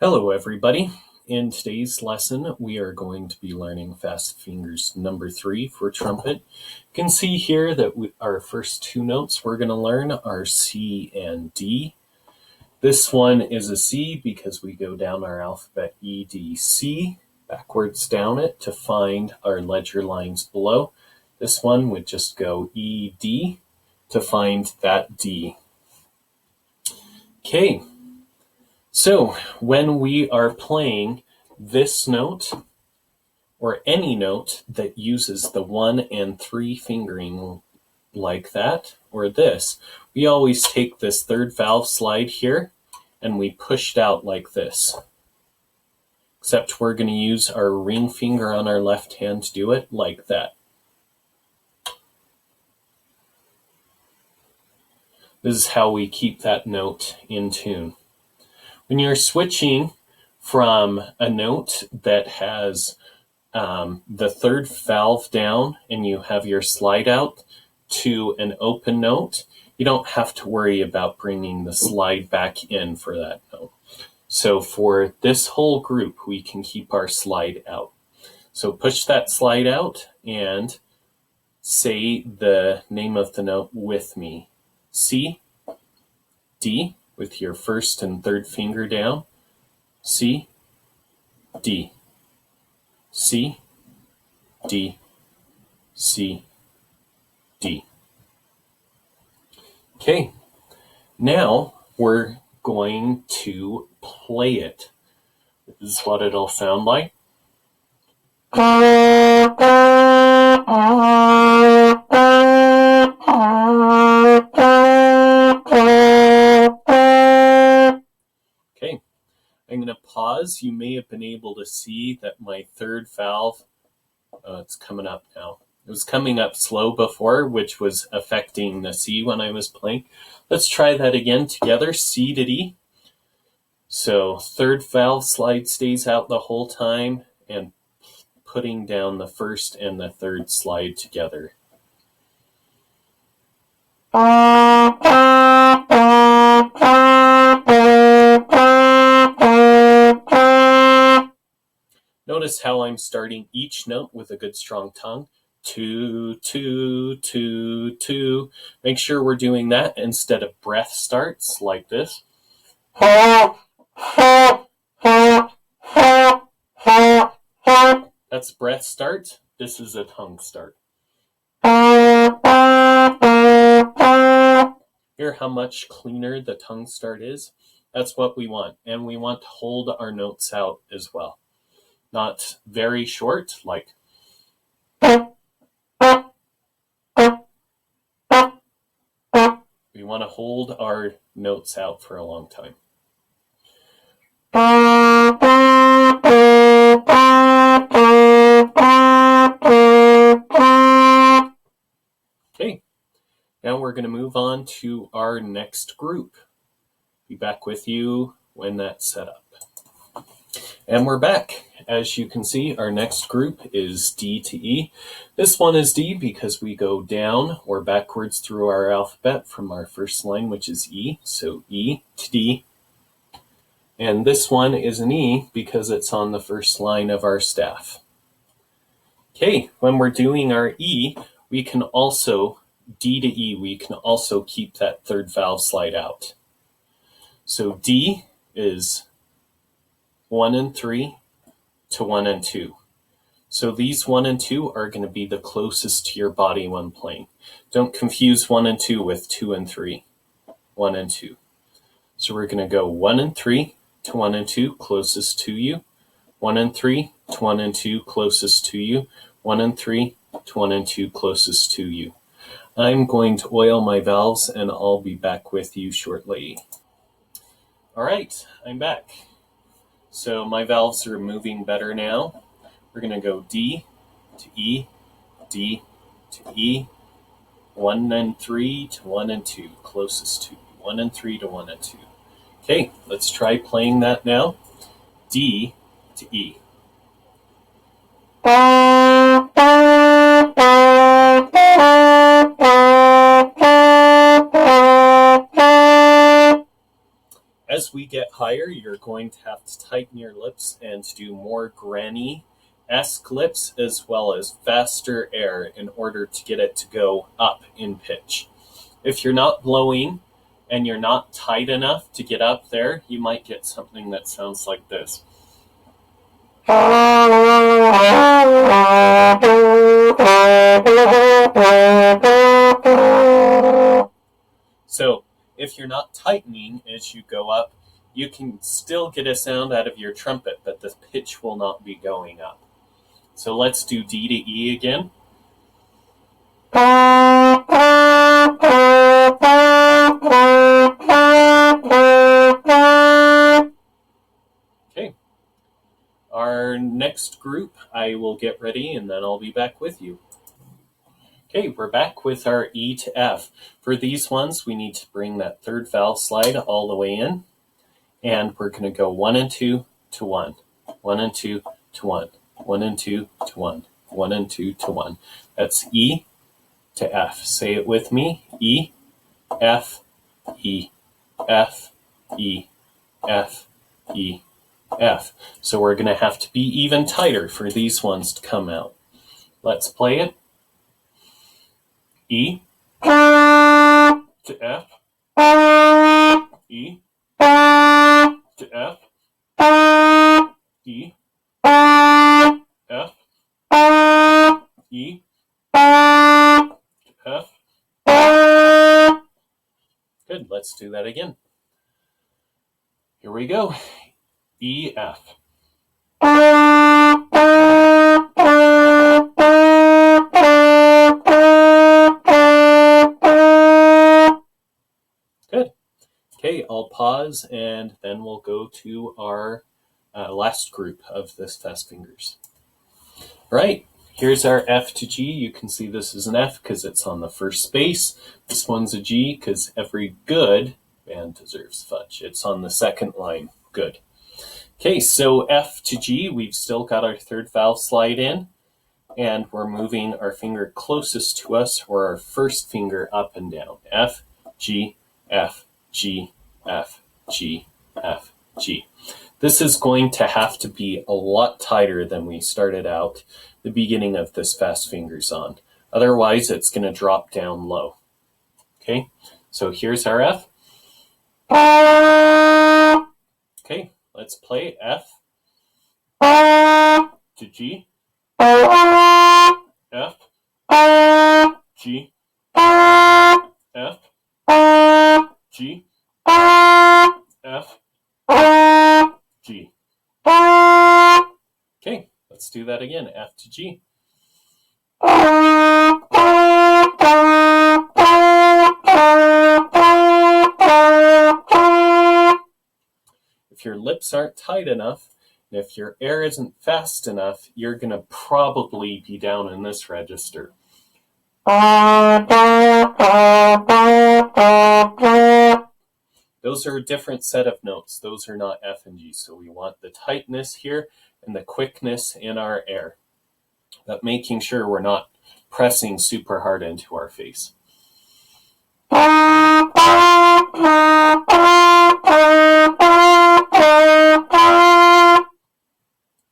Hello everybody. In today's lesson we are going to be learning fast fingers number 3 for trumpet. You can see here that our first two notes we're going to learn are C and D. This one is a C because we go down our alphabet E, D, C, backwards down it to find our ledger lines below. This one would just go E, D to find that D. Okay. So when we are playing this note, or any note that uses the 1 and 3 fingering like that, or this, we always take this third valve slide here and we push it out like this. Except we're going to use our ring finger on our left hand to do it like that. This is how we keep that note in tune. When you're switching from a note that has the third valve down and you have your slide out to an open note, you don't have to worry about bringing the slide back in for that note. So for this whole group, we can keep our slide out. So push that slide out and say the name of the note with me. C, D, with your first and third finger down. C, D, C, D, C, D. Okay, now we're going to play it. This is what it'll sound like. I'm going to pause. You may have been able to see that my third valve, it's coming up now. It was coming up slow before, which was affecting the C when I was playing. Let's try that again together, C to D. So third valve slide stays out the whole time and putting down the first and the third slide together. Notice how I'm starting each note with a good strong tongue. 2, 2, 2, 2. Make sure we're doing that instead of breath starts like this. That's breath start. This is a tongue start. Hear how much cleaner the tongue start is? That's what we want. And we want to hold our notes out as well. Not very short, like we want to hold our notes out for a long time. Okay, now we're going to move on to our next group. Be back with you when that's set up. And we're back. As you can see, our next group is D to E. This one is D because we go down or backwards through our alphabet from our first line, which is E. So E to D. And this one is an E because it's on the first line of our staff. Okay, when we're doing our E, we can also, D to E, we can also keep that third valve slide out. So D is 1 and 3 to 1 and 2. So these 1 and 2 are going to be the closest to your body when playing. Don't confuse 1 and 2 with 2 and 3. 1 and 2. So we're going to go 1 and 3 to 1 and 2, closest to you. 1 and 3 to 1 and 2, closest to you. 1 and 3 to 1 and 2, closest to you. I'm going to oil my valves and I'll be back with you shortly. All right, I'm back. So my valves are moving better now. We're going to go D to E, D to E, 1 and 3 to 1 and 2, closest to you. 1 and 3 to 1 and 2. Okay, let's try playing that now. D to E. As we get higher, you're going to have to tighten your lips and do more granny-esque lips as well as faster air in order to get it to go up in pitch. If you're not blowing and you're not tight enough to get up there, you might get something that sounds like this. So if you're not tightening as you go up, you can still get a sound out of your trumpet, but the pitch will not be going up. So let's do D to E again. Okay. Our next group, I will get ready and then I'll be back with you. Okay, we're back with our E to F. For these ones, we need to bring that third vowel slide all the way in. And we're going to go 1 and 2 to 1, 1 and 2 to 1, 1 and 2 to 1, 1 and 2 to 1. That's E to F. Say it with me. E, F, E, F, E, F, E, F. So we're going to have to be even tighter for these ones to come out. Let's play it. E to F, E to F, E, F, E, F. Good, let's do that again. Here we go. E, F. Good. Okay, I'll pause and then we'll go to our last group of this fast fingers. All right, here's our F to G. You can see this is an F because it's on the first space. This one's a G because every good band deserves fudge. It's on the second line. Good. Okay, so F to G, we've still got our third vowel slide in, and we're moving our finger closest to us or our first finger up and down. F, G, F, G, F, G, F, G. This is going to have to be a lot tighter than we started out the beginning of this fast fingers on. Otherwise, it's going to drop down low. Okay, so here's our F. Okay, let's play F to G, F, G, F, G, F, G. Okay, let's do that again. F to G. If your lips aren't tight enough, and if your air isn't fast enough, you're going to probably be down in this register. Those are a different set of notes. Those are not F and G. So we want the tightness here and the quickness in our air, but making sure we're not pressing super hard into our face.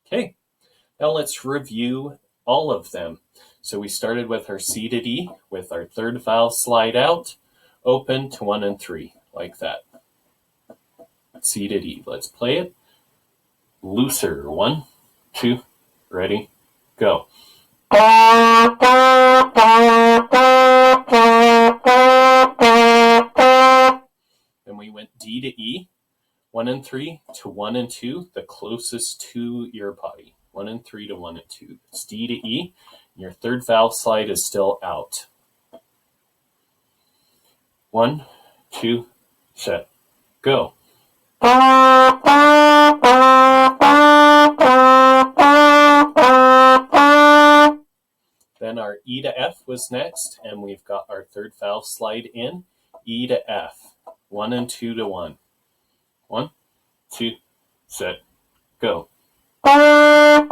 Okay, now let's review all of them. So we started with our C to D with our third vowel slide out, open to 1 and 3, like that. C to D. Let's play it. Looser. 1, 2, ready, go. Then we went D to E, 1 and 3 to 1 and 2, the closest to your body. 1 and 3 to 1 and 2. It's D to E. And your third vowel slide is still out. 1, 2, set, go. Then our E to F was next, and we've got our third vowel slide in, E to F, 1 and 2 to 1. 1, 2, set, go. And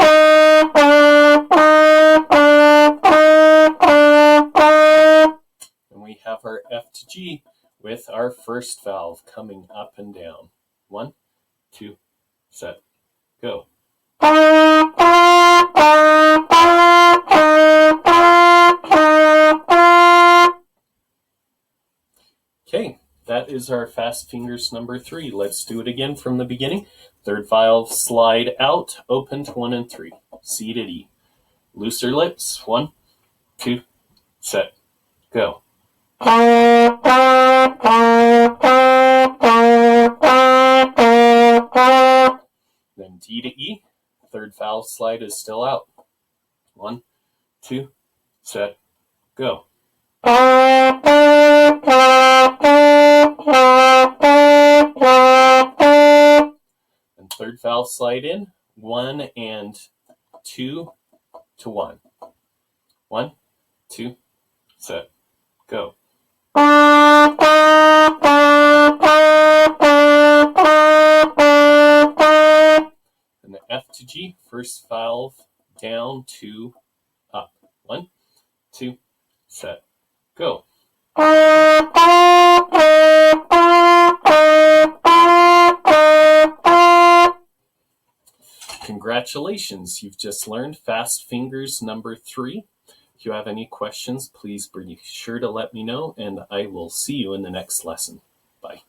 we have our F to G with our first valve coming up and down. 1, 2, set, go. Okay, that is our fast fingers number 3. Let's do it again from the beginning. Third valve slide out, open to 1 and 3. C to D. Looser lips, 1, 2, set, go. Then D to E. Third valve slide is still out. 1, 2, set, go. And third valve slide in, 1 and 2 to 1. 1, 2, set, go. And the F to G, first valve down, 2 up. 1, 2, set, go. Congratulations, you've just learned fast fingers number 3. If you have any questions, please be sure to let me know, and I will see you in the next lesson. Bye.